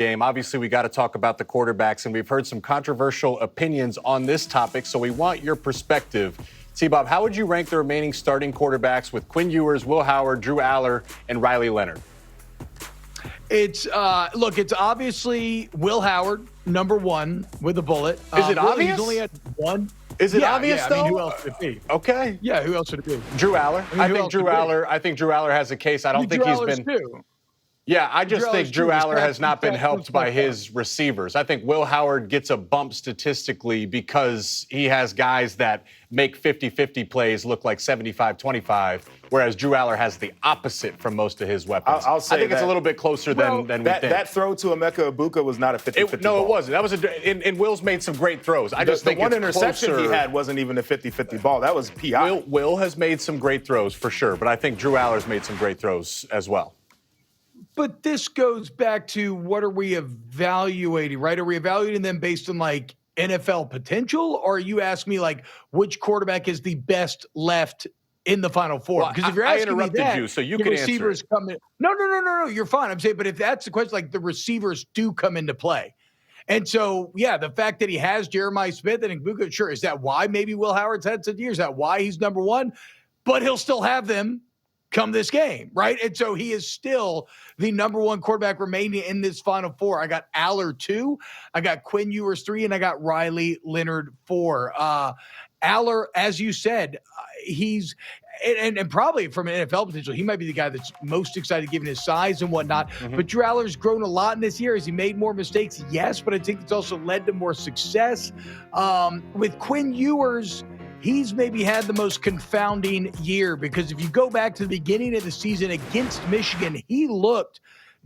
game. Obviously, we got to talk about the quarterbacks, and we've heard some controversial opinions on this topic, so we want your perspective. TBob, how would you rank the remaining starting quarterbacks with Quinn Ewers, Will Howard, Drew Allar, and Riley Leonard? It's obviously Will Howard, number one with a bullet. Is it obvious? He's only had one. Is it obvious, though? I mean, who else would it be? Okay. Yeah, who else would it be? Drew Allar. I think Drew Allar has a case. I don't think he's been. Too. Yeah, I just think Drew Allar has not been helped by his receivers. I think Will Howard gets a bump statistically because he has guys that make 50-50 plays look like 75-25, whereas Drew Allar has the opposite from most of his weapons. I'll say I think it's a little bit closer than we think. That throw to Emeka Egbuka was not a 50-50 No, ball. it wasn't. That was and Will's made some great throws. I just think the one it's interception closer. he had wasn't even a 50-50 ball. That was PI. Will has made some great throws for sure, but I think Drew Allar's made some great throws as well. But this goes back to what are we evaluating, right? Are we evaluating them based on like NFL potential, or are you asking me like which quarterback is the best left in the Final Four? Well, because if you're asking I interrupted me that, you, so you the can receivers answer it. come in. No, you're fine. I'm saying, but if that's the question, like the receivers do come into play. And so, yeah, the fact that he has Jeremiah Smith and Egbuka, sure, is that why maybe Will Howard's had some years? Is that why he's number one? But he'll still have them come this game, right? And so he is still the number one quarterback remaining in this Final Four. I got Allar 2, I got Quinn Ewers 3, and I got Riley Leonard 4. Allar, as you said, he's and probably from an NFL potential, he might be the guy that's most excited given his size and whatnot. Mm-hmm. But Drew Allar's grown a lot in this year. Has he made more mistakes? Yes, but I think it's also led to more success. With Quinn Ewers, he's maybe had the most confounding year because if you go back to the beginning of the season against Michigan, he looked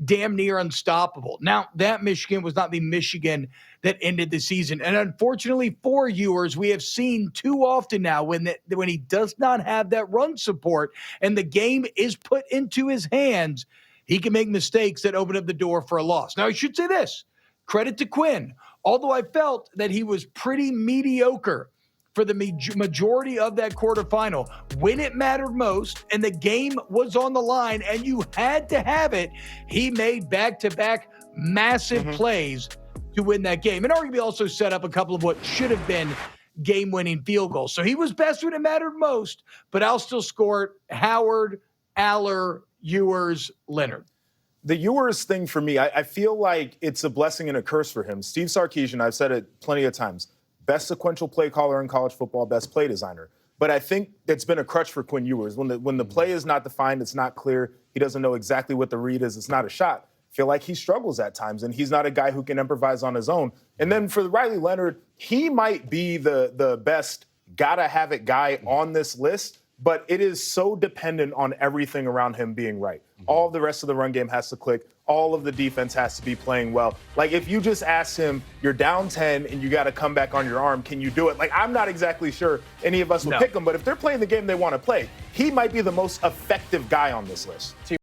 damn near unstoppable. Now, that Michigan was not the Michigan that ended the season. And unfortunately for Ewers, we have seen too often now when he does not have that run support and the game is put into his hands, he can make mistakes that open up the door for a loss. Now, I should say this, credit to Quinn, although I felt that he was pretty mediocre for the majority of that quarterfinal, when it mattered most and the game was on the line and you had to have it, he made back-to-back massive plays to win that game. And arguably also set up a couple of what should have been game-winning field goals. So he was best when it mattered most, but I'll still score Howard, Allar, Ewers, Leonard. The Ewers thing for me, I feel like it's a blessing and a curse for him. Steve Sarkisian, I've said it plenty of times, best sequential play caller in college football, best play designer. But I think it's been a crutch for Quinn Ewers. When the play is not defined, it's not clear, he doesn't know exactly what the read is, it's not a shot. I feel like he struggles at times, and he's not a guy who can improvise on his own. And then for Riley Leonard, he might be the best gotta-have-it guy on this list, but it is so dependent on everything around him being right. All the rest of the run game has to click. All of the defense has to be playing well. Like, if you just ask him, you're down 10 and you got to come back on your arm, can you do it? Like, I'm not exactly sure any of us would pick him, but if they're playing the game they want to play, he might be the most effective guy on this list.